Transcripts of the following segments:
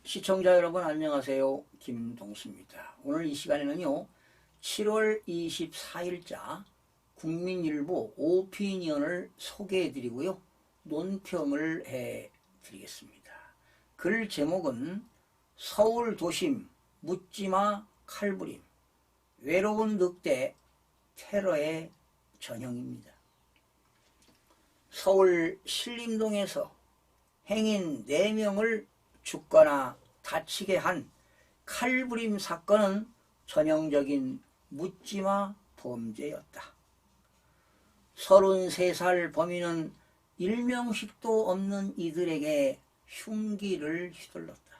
시청자 여러분 안녕하세요. 김동수입니다. 오늘 이 시간에는요 7월 24일자 국민일보 오피니언을 소개해 드리고요 논평을 해 드리겠습니다. 글 제목은 서울 도심 묻지마 칼부림 외로운 늑대 테러의 전형입니다. 서울 신림동에서 행인 4명을 죽거나 다치게 한 칼부림 사건은 전형적인 묻지마 범죄였다. 33살 범인은 일명식도 없는 이들에게 흉기를 휘둘렀다.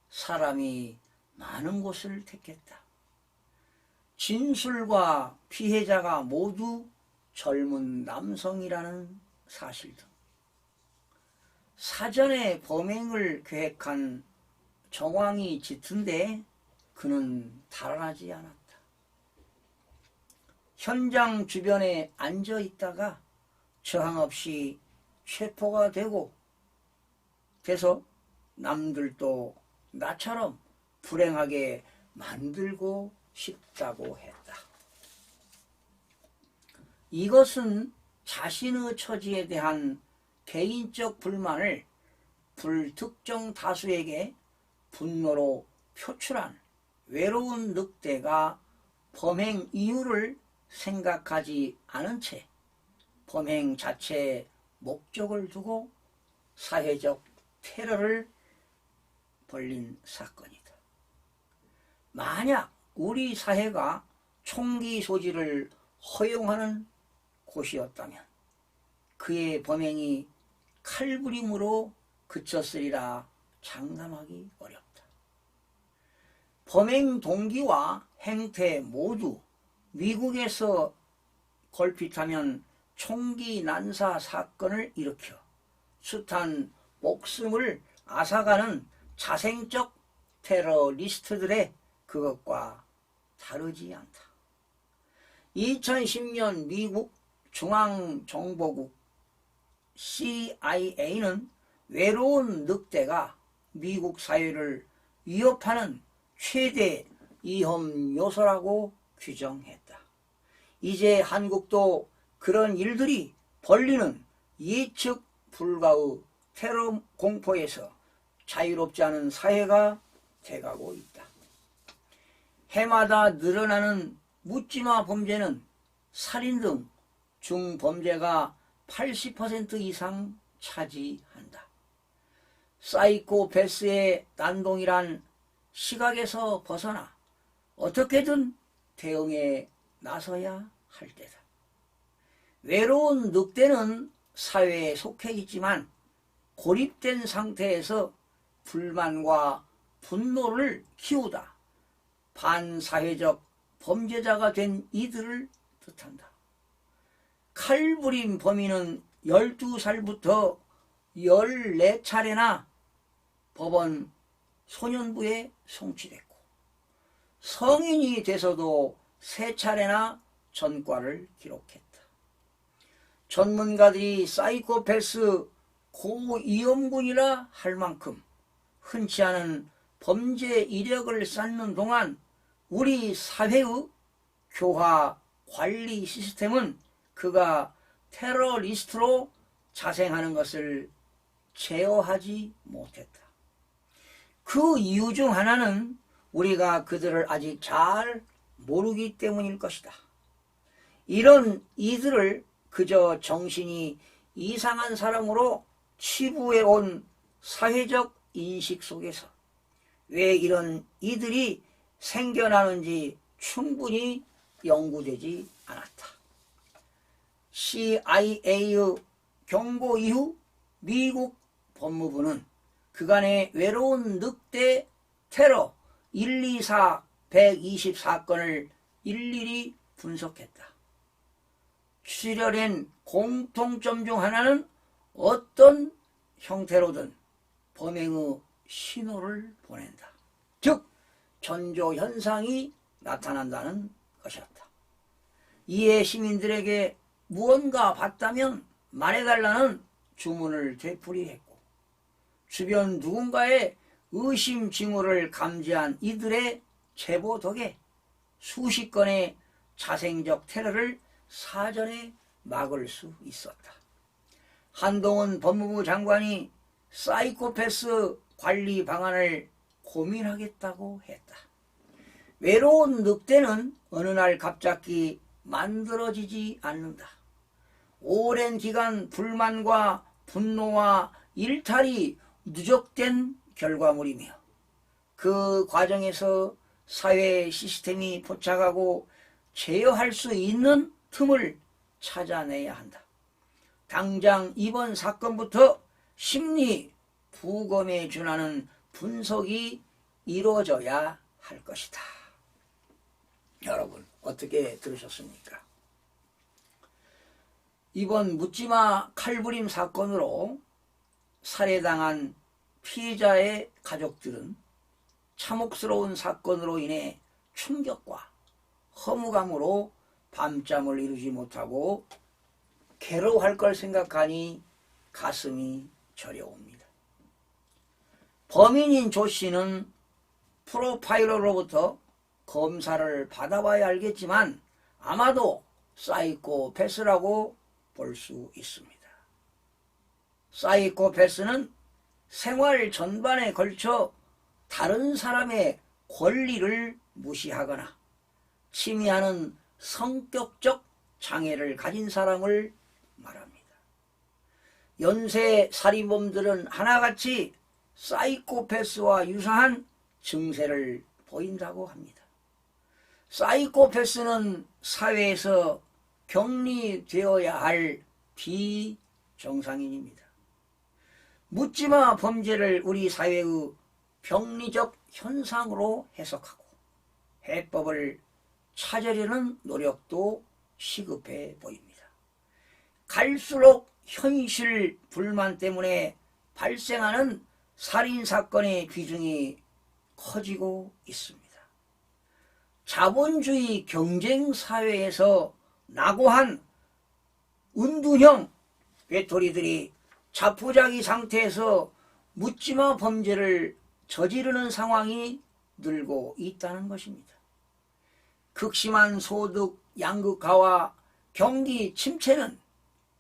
사람이 많은 곳을 택했다. 진술과 피해자가 모두 젊은 남성이라는 사실 등 사전에 범행을 계획한 정황이 짙은데 그는 달아나지 않았다. 현장 주변에 앉아 있다가 저항 없이 체포가 돼서 남들도 나처럼 불행하게 만들고 싶다고 했다. 이것은 자신의 처지에 대한 개인적 불만을 불특정 다수에게 분노로 표출한 외로운 늑대가 범행 이유를 생각하지 않은 채 범행 자체에 목적을 두고 사회적 테러를 벌린 사건이다. 만약 우리 사회가 총기 소지를 허용하는 곳이었다면 그의 범행이 칼부림으로 그쳤으리라 장담하기 어렵다. 범행 동기와 행태 모두 미국에서 걸핏하면 총기 난사 사건을 일으켜 숱한 목숨을 앗아가는 자생적 테러리스트들의 그것과 다르지 않다. 2010년 미국 중앙정보국 CIA는 외로운 늑대가 미국 사회를 위협하는 최대 위험 요소라고 규정했다. 이제 한국도 그런 일들이 벌리는 예측 불가의 테러 공포에서 자유롭지 않은 사회가 돼가고 있다. 해마다 늘어나는 묻지마 범죄는 살인 등 중범죄가 80% 이상 차지한다. 사이코패스의 난동이란 시각에서 벗어나 어떻게든 대응에 나서야 할 때다. 외로운 늑대는 사회에 속해 있지만 고립된 상태에서 불만과 분노를 키우다 반사회적 범죄자가 된 이들을 뜻한다. 칼부림 범인은 12살부터 14차례나 법원 소년부에 송치됐고 성인이 돼서도 3차례나 전과를 기록했다. 전문가들이 사이코패스 고위험군이라 할 만큼 흔치 않은 범죄 이력을 쌓는 동안 우리 사회의 교화 관리 시스템은 그가 테러리스트로 자생하는 것을 제어하지 못했다. 그 이유 중 하나는 우리가 그들을 아직 잘 모르기 때문일 것이다. 이런 이들을 그저 정신이 이상한 사람으로 치부해 온 사회적 인식 속에서 왜 이런 이들이 생겨나는지 충분히 연구되지 않았다. CIA의 경고 이후 미국 법무부는 그간의 외로운 늑대 테러 124, 120사건을 일일이 분석했다. 출혈된 공통점 중 하나는 어떤 형태로든 범행의 신호를 보낸다. 즉 전조 현상이 나타난다는 것이었다. 이에 시민들에게 무언가 봤다면 말해달라는 주문을 되풀이했고 주변 누군가의 의심 징후를 감지한 이들의 제보 덕에 수십 건의 자생적 테러를 사전에 막을 수 있었다. 한동훈 법무부 장관이 사이코패스 관리 방안을 고민하겠다고 했다. 외로운 늑대는 어느 날 갑자기 만들어지지 않는다. 오랜 기간 불만과 분노와 일탈이 누적된 결과물이며 그 과정에서 사회 시스템이 포착하고 제어할 수 있는 틈을 찾아내야 한다. 당장 이번 사건부터 심리 부검에 준하는 분석이 이루어져야 할 것이다. 여러분 어떻게 들으셨습니까? 이번 묻지마 칼부림 사건으로 살해당한 피해자의 가족들은 참혹스러운 사건으로 인해 충격과 허무감으로 밤잠을 이루지 못하고 괴로워할 걸 생각하니 가슴이 저려옵니다. 범인인 조 씨는 프로파일러로부터 검사를 받아봐야 알겠지만 아마도 사이코패스라고 볼 수 있습니다. 사이코패스는 생활 전반에 걸쳐 다른 사람의 권리를 무시하거나 침해하는 성격적 장애를 가진 사람을 말합니다. 연쇄 살인범들은 하나같이 사이코패스와 유사한 증세를 보인다고 합니다. 사이코패스는 사회에서 격리되어야 할 비정상인입니다. 묻지마 범죄를 우리 사회의 병리적 현상으로 해석하고 해법을 찾으려는 노력도 시급해 보입니다. 갈수록 현실 불만 때문에 발생하는 살인사건의 비중이 커지고 있습니다. 자본주의 경쟁사회에서 낙오한 은둔형 외톨이들이 자포자기 상태에서 묻지마 범죄를 저지르는 상황이 늘고 있다는 것입니다. 극심한 소득 양극화와 경기 침체는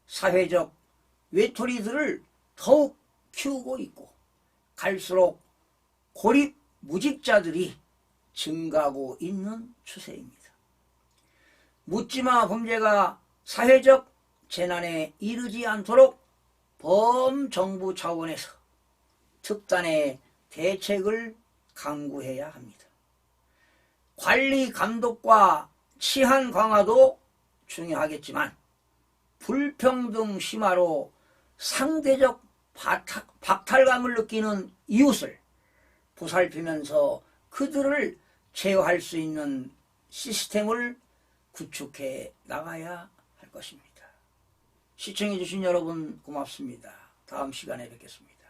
사회적 외톨이들을 더욱 키우고 있고 갈수록 고립 무직자들이 증가하고 있는 추세입니다. 묻지마 범죄가 사회적 재난에 이르지 않도록 범정부 차원에서 특단의 대책을 강구해야 합니다. 관리 감독과 치안 강화도 중요하겠지만 불평등 심화로 상대적 박탈감을 느끼는 이웃을 보살피면서 그들을 제어할 수 있는 시스템을 구축해 나가야 할 것입니다. 시청해 주신 여러분 고맙습니다. 다음 시간에 뵙겠습니다.